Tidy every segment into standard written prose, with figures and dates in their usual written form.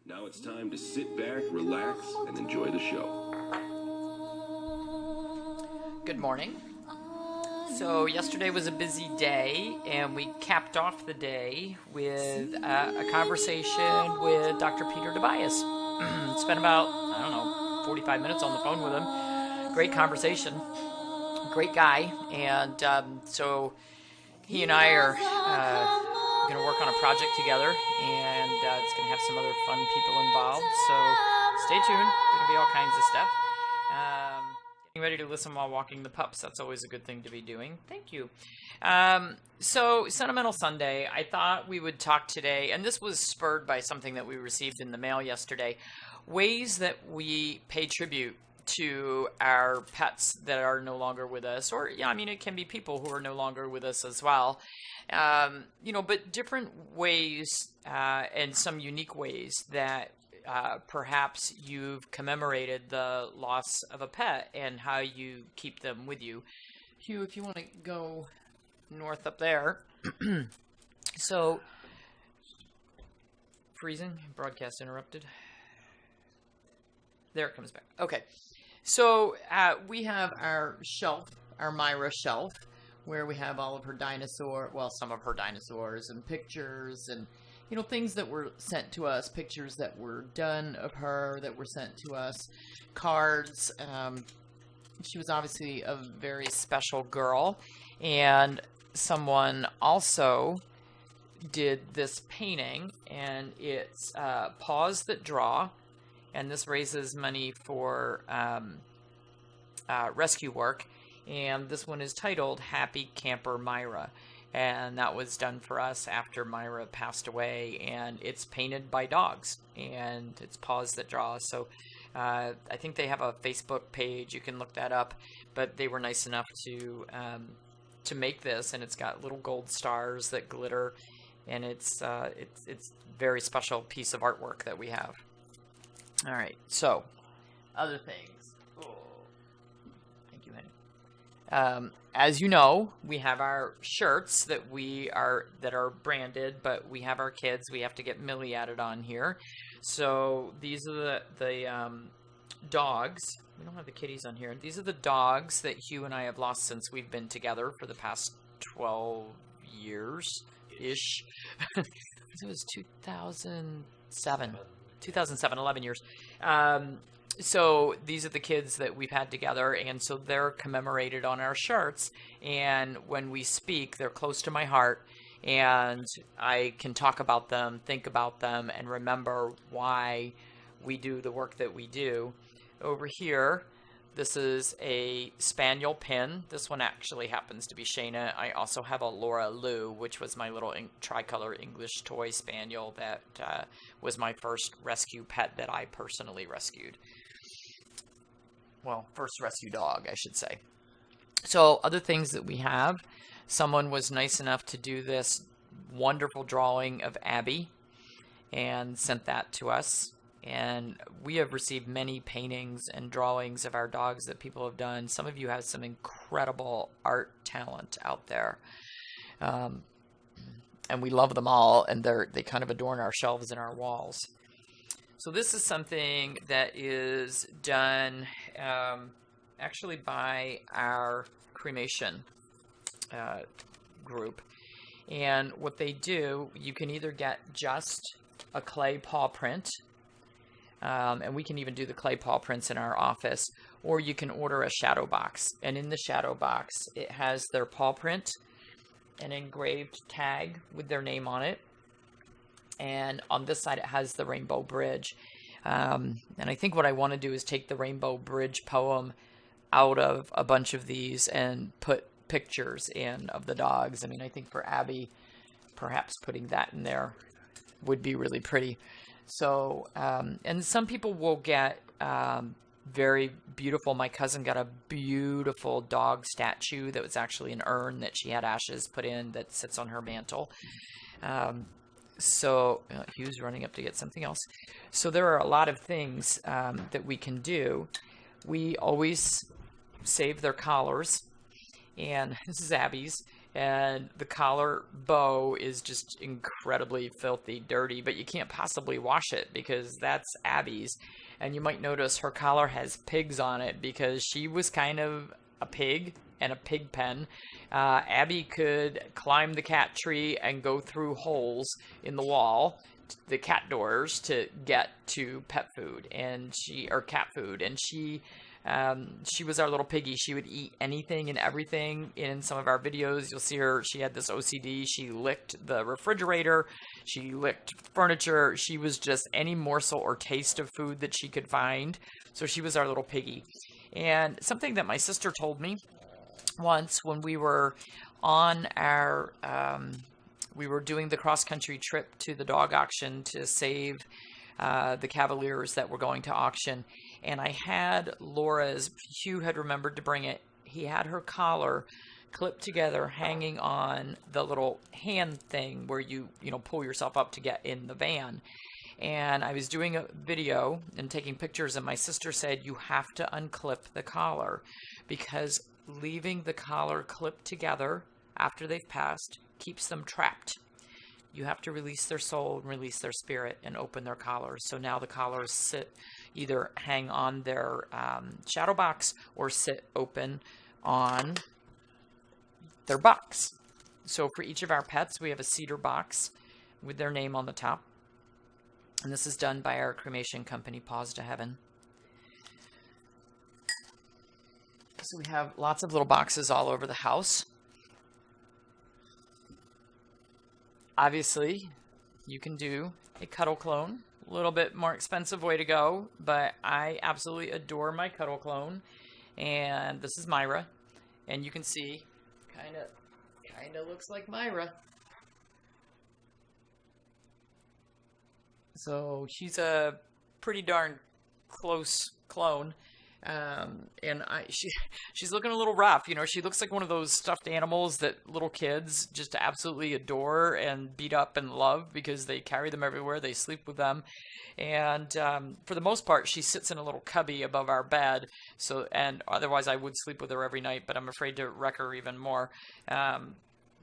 Now it's time to sit back, relax, and enjoy the show. Good morning. So yesterday was a busy day, and we capped off the day with a conversation with Dr. Peter Tobias. Spent about, 45 minutes on the phone with him. Great conversation. Great guy. And so he and I are going to work on a project together, and it's going to have some other fun people involved. So stay tuned. Going to be all kinds of stuff. Getting ready to listen while walking the pups. That's always a good thing to be doing. Thank you. So Sentimental Sunday, I thought we would talk today, and this was spurred by something that we received in the mail yesterday, ways that we pay tribute to our pets that are no longer with us, or it can be people who are no longer with us as well. But different ways and some unique ways that perhaps you've commemorated the loss of a pet and how you keep them with you. Hugh, if you want to go north up there. So, freezing, broadcast interrupted. There it comes back. Okay. So we have our shelf, our Myra shelf, where we have all of her some of her dinosaurs and pictures and, things that were sent to us, pictures that were done of her that were sent to us, cards. She was obviously a very special girl, and someone also did this painting, and it's Paws That Draw. And this raises money for rescue work. And this one is titled Happy Camper Myra. And that was done for us after Myra passed away. And it's painted by dogs. And it's Paws That Draw. So I think they have a Facebook page. You can look that up. But they were nice enough to make this. And it's got little gold stars that glitter. And it's very special piece of artwork that we have. All right, so other things. Oh, thank you, honey. As you know, we have our shirts that are branded, but we have our kids. We have to get Millie added on here. So these are the dogs. We don't have the kitties on here. These are the dogs that Hugh and I have lost since we've been together for the past 12 years-ish. It was 2007. 11 years. So these are the kids that we've had together, and so they're commemorated on our shirts. And when we speak, they're close to my heart, and I can talk about them, think about them, and remember why we do the work that we do. Over here, this is a Spaniel pin. This one actually happens to be Shayna. I also have a Laura Lou, which was my little tricolor English toy Spaniel that was my first rescue pet that I personally rescued. Well, first rescue dog, I should say. So other things that we have, someone was nice enough to do this wonderful drawing of Abby and sent that to us. And we have received many paintings and drawings of our dogs that people have done. Some of you have some incredible art talent out there. And we love them all, and they kind of adorn our shelves and our walls. So this is something that is done actually by our cremation group. And what they do, you can either get just a clay paw print, and we can even do the clay paw prints in our office, or you can order a shadow box. And in the shadow box, it has their paw print, an engraved tag with their name on it. And on this side, it has the Rainbow Bridge. And I think what I want to do is take the Rainbow Bridge poem out of a bunch of these and put pictures in of the dogs. I think for Abby, perhaps putting that in there would be really pretty. So, and some people will get very beautiful. My cousin got a beautiful dog statue that was actually an urn that she had ashes put in that sits on her mantle. So Hugh's running up to get something else. So there are a lot of things that we can do. We always save their collars, and this is Abby's. And the collar bow is just incredibly filthy dirty, but you can't possibly wash it because that's Abby's. And you might notice her collar has pigs on it because she was kind of a pig and a pig pen. Abby could climb the cat tree and go through holes in the wall, the cat doors, to get to pet food or cat food. And she was our little piggy. She would eat anything and everything. In some of our videos, you'll see her. She had this OCD. She licked the refrigerator. She licked furniture. She was just any morsel or taste of food that she could find. So she was our little piggy. And something that my sister told me once when we were on we were doing the cross-country trip to the dog auction to save the Cavaliers that were going to auction. And I had Laura's, Hugh had remembered to bring it. He had her collar clipped together, hanging on the little hand thing where you pull yourself up to get in the van. And I was doing a video and taking pictures, and my sister said, you have to unclip the collar because leaving the collar clipped together after they've passed keeps them trapped. You have to release their soul and release their spirit and open their collars. So now the collars either hang on their shadow box or sit open on their box. So for each of our pets, we have a cedar box with their name on the top. And this is done by our cremation company, Paws to Heaven. So we have lots of little boxes all over the house. Obviously, you can do a cuddle clone. A little bit more expensive way to go, but I absolutely adore my cuddle clone. And this is Myra. And you can see, kind of looks like Myra. So she's a pretty darn close clone. And she's looking a little rough. She looks like one of those stuffed animals that little kids just absolutely adore and beat up and love because they carry them everywhere. They sleep with them. And for the most part, she sits in a little cubby above our bed. And otherwise I would sleep with her every night, but I'm afraid to wreck her even more.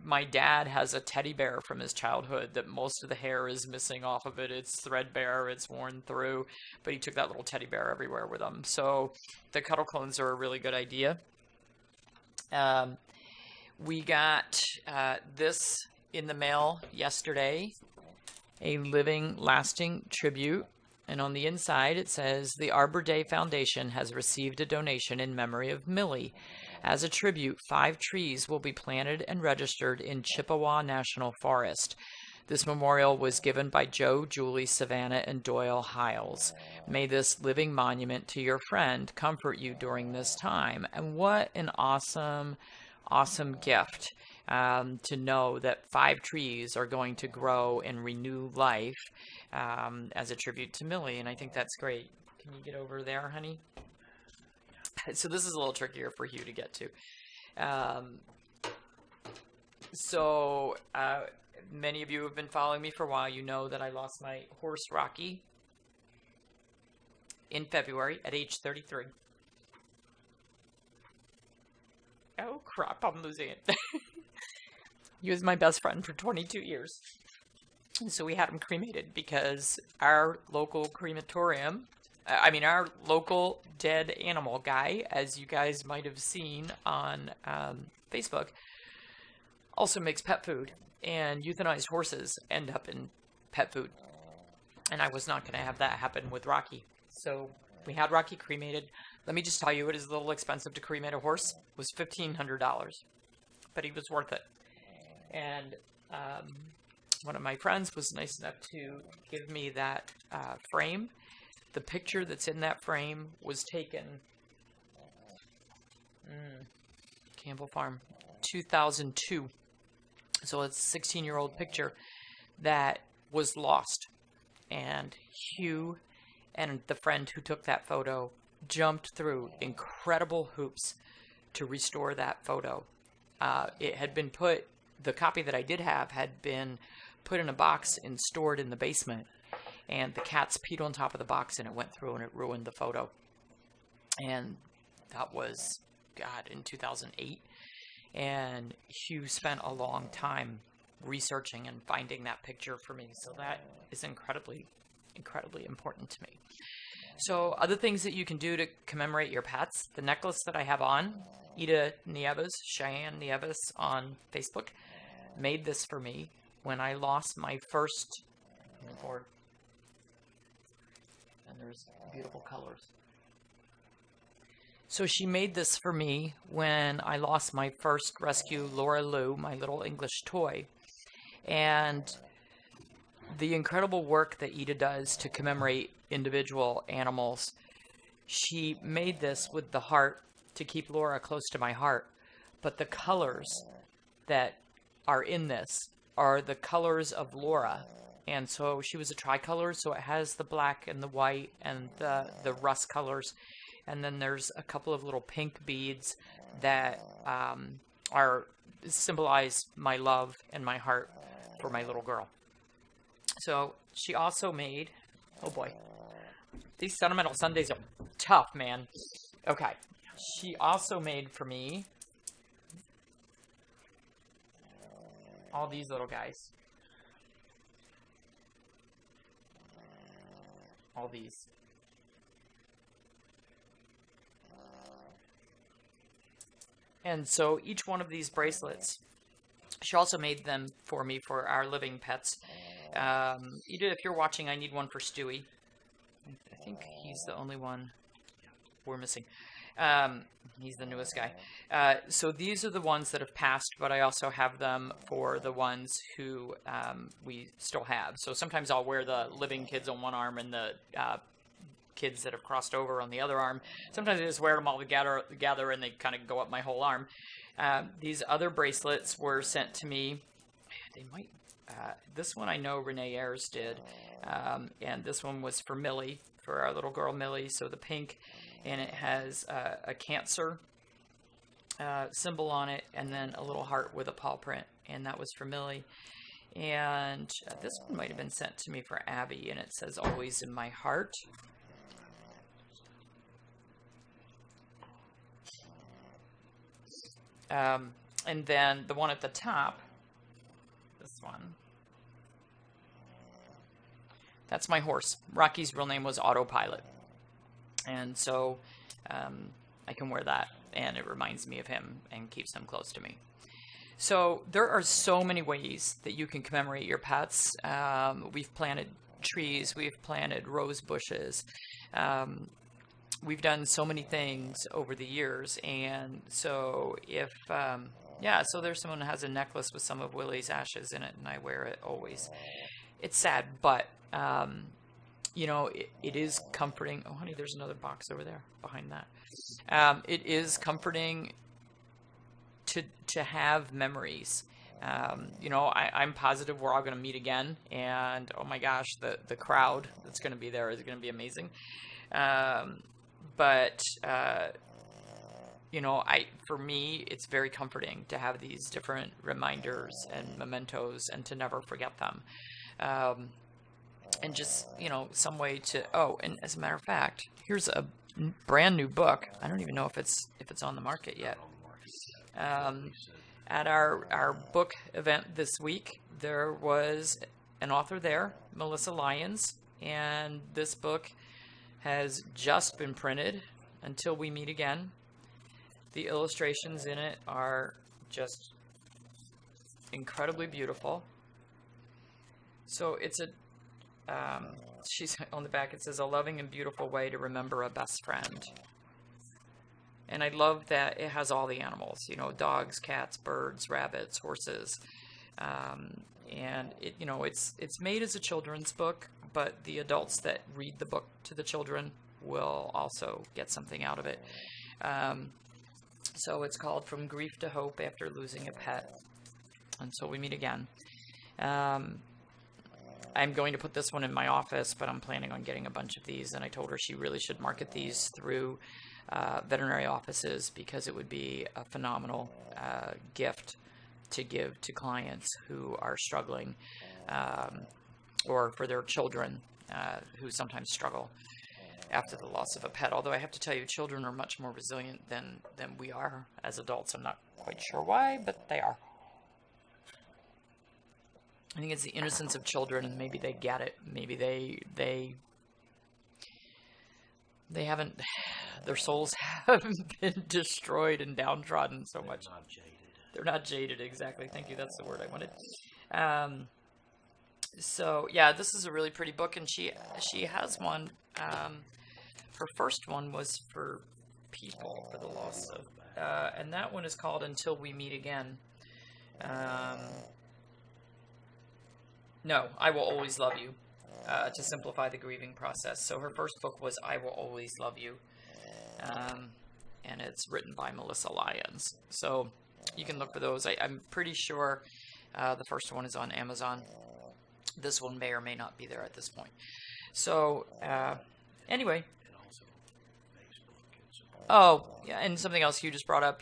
My dad has a teddy bear from his childhood that most of the hair is missing off of it. It's threadbare, it's worn through, but he took that little teddy bear everywhere with him. So the cuddle clones are a really good idea. We got this in the mail yesterday, a living, lasting tribute. And on the inside it says, the Arbor Day Foundation has received a donation in memory of Millie. As a tribute, 5 trees will be planted and registered in Chippewa National Forest. This memorial was given by Joe, Julie, Savannah, and Doyle Hiles. May this living monument to your friend comfort you during this time. And what an awesome, awesome gift to know that 5 trees are going to grow and renew life as a tribute to Millie. And I think that's great. Can you get over there, honey? So this is a little trickier for Hugh to get to. Many of you have been following me for a while. You know that I lost my horse, Rocky, in February at age 33. Oh, crap, I'm losing it. He was my best friend for 22 years. And so we had him cremated because our local crematorium... our local dead animal guy, as you guys might have seen on Facebook, also makes pet food, and euthanized horses end up in pet food. And I was not going to have that happen with Rocky. So we had Rocky cremated. Let me just tell you, it is a little expensive to cremate a horse. It was $1,500, but he was worth it. And one of my friends was nice enough to give me that frame. The picture that's in that frame was taken, Campbell Farm, 2002. So it's a 16-year-old picture that was lost. And Hugh and the friend who took that photo jumped through incredible hoops to restore that photo. It had been the copy that I did have had been put in a box and stored in the basement. And the cats peed on top of the box, and it went through, and it ruined the photo. And that was, in 2008. And Hugh spent a long time researching and finding that picture for me. So that is incredibly, incredibly important to me. So other things that you can do to commemorate your pets, the necklace that I have on, Ida Nieves, Cheyenne Nieves on Facebook, made this for me when I lost my first board. And there's beautiful colors. So she made this for me when I lost my first rescue, Laura Lou, my little English toy. And the incredible work that Ida does to commemorate individual animals, she made this with the heart to keep Laura close to my heart. But the colors that are in this are the colors of Laura. And so she was a tricolor, so it has the black and the white and the rust colors. And then there's a couple of little pink beads that symbolize my love and my heart for my little girl. So she also made, oh boy, these sentimental Sundays are tough, man. Okay, she also made for me all these little guys. All these. And so each one of these bracelets, she also made them for me for our living pets. If you're watching, I need one for Stewie. I think he's the only one we're missing. He's the newest guy. So these are the ones that have passed, but I also have them for the ones who we still have. So sometimes I'll wear the living kids on one arm and the kids that have crossed over on the other arm. Sometimes I just wear them all together and they kind of go up my whole arm. These other bracelets were sent to me. They might. This one I know Renee Ayers did, and this one was for Millie, for our little girl Millie. So the pink, and it has a cancer symbol on it, and then a little heart with a paw print, and that was for Millie. And this one might have been sent to me for Abby, and it says "Always in my heart." And then the one at the top, this one, that's my horse. Rocky's real name was Autopilot. And so I can wear that, and it reminds me of him and keeps him close to me. So there are so many ways that you can commemorate your pets. We've planted trees, we've planted rose bushes. We've done so many things over the years, and so if, so there's someone who has a necklace with some of Willie's ashes in it, and I wear it always. It's sad, but, it is comforting. Oh, honey, there's another box over there behind that. It is comforting to have memories. I'm positive we're all going to meet again, and oh my gosh, the crowd that's going to be there is going to be amazing. But for me, it's very comforting to have these different reminders and mementos and to never forget them. And just, some way to, and as a matter of fact, here's a brand new book. I don't even know if it's on the market yet. At our book event this week, there was an author there, Melissa Lyons, and this book has just been printed. Until we meet again. The illustrations in it are just incredibly beautiful. So it's she's on the back, it says, "A loving and beautiful way to remember a best friend." And I love that it has all the animals, dogs, cats, birds, rabbits, horses. And it's made as a children's book, but the adults that read the book to the children will also get something out of it. So it's called From Grief to Hope After Losing a Pet. Until we meet again. I'm going to put this one in my office, but I'm planning on getting a bunch of these, and I told her she really should market these through veterinary offices because it would be a phenomenal gift to give to clients who are struggling, or for their children who sometimes struggle. after the loss of a pet. Although I have to tell you, children are much more resilient than we are as adults. I'm not quite sure why, but they are. I think it's the innocence of children, and maybe they get it. Maybe they haven't, their souls haven't been destroyed and downtrodden so much. They're not jaded. They're not jaded, exactly. Thank you. That's the word I wanted. So yeah, this is a really pretty book, and she has one. Her first one was for people, for the loss of, and that one is called Until We Meet Again. No, I Will Always Love You, to simplify the grieving process. So her first book was I Will Always Love You, and it's written by Melissa Lyons. So you can look for those. I'm pretty sure the first one is on Amazon. This one may or may not be there at this point. So anyway. And also Facebook. Oh, yeah, and something else you just brought up,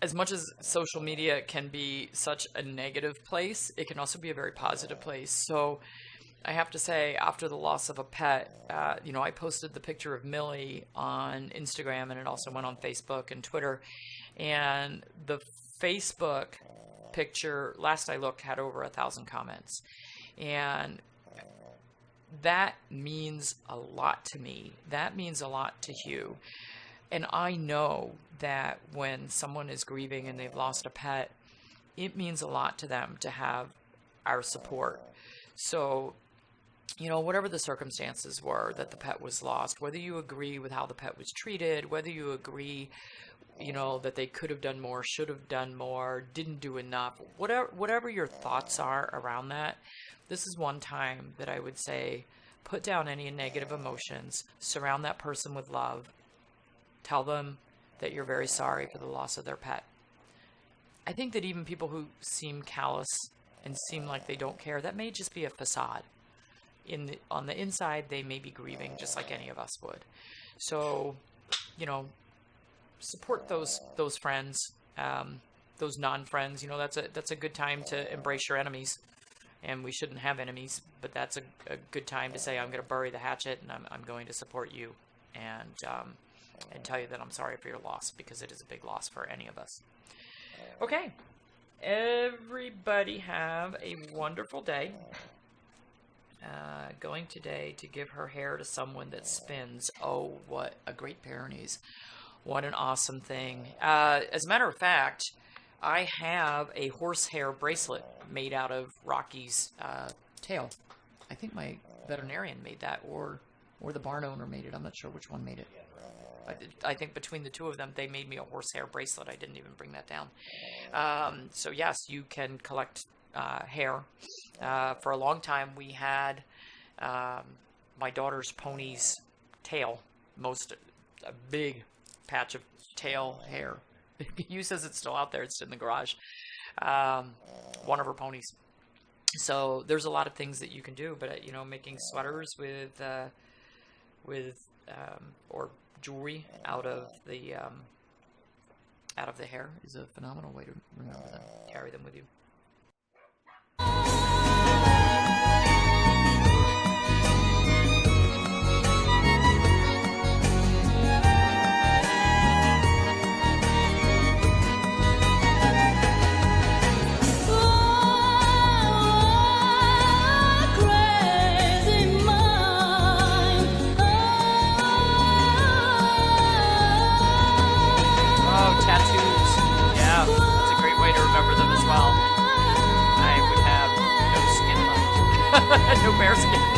as much as social media can be such a negative place, it can also be a very positive place. So I have to say, after the loss of a pet, I posted the picture of Millie on Instagram, and it also went on Facebook and Twitter. And the Facebook picture, last I looked, had over 1,000 comments. And that means a lot to me. That means a lot to Hugh. And I know that when someone is grieving and they've lost a pet, it means a lot to them to have our support. So, whatever the circumstances were that the pet was lost, whether you agree with how the pet was treated, whether you agree, that they could have done more, should have done more, didn't do enough, whatever your thoughts are around that, this is one time that I would say, put down any negative emotions, surround that person with love, tell them that you're very sorry for the loss of their pet. I think that even people who seem callous and seem like they don't care, that may just be a facade. On the inside, they may be grieving just like any of us would. So, support those friends, those non-friends. That's a good time to embrace your enemies. And we shouldn't have enemies, but that's a good time to say, I'm going to bury the hatchet, and I'm going to support you, and tell you that I'm sorry for your loss, because it is a big loss for any of us. Okay, everybody have a wonderful day. Going today to give her hair to someone that spins. Oh, what a great pair of knees. What an awesome thing. As a matter of fact, I have a horsehair bracelet made out of Rocky's tail. I think my veterinarian made that, or the barn owner made it. I'm not sure which one made it. I think between the two of them, they made me a horsehair bracelet. I didn't even bring that down. So yes, you can collect hair. For a long time, we had my daughter's pony's tail, a big patch of tail hair. Hugh says it's still out there. It's in the garage. One of her ponies. So there's a lot of things that you can do, but making sweaters with or jewelry out of the hair is a phenomenal way to remember them. Carry them with you. No bear skin.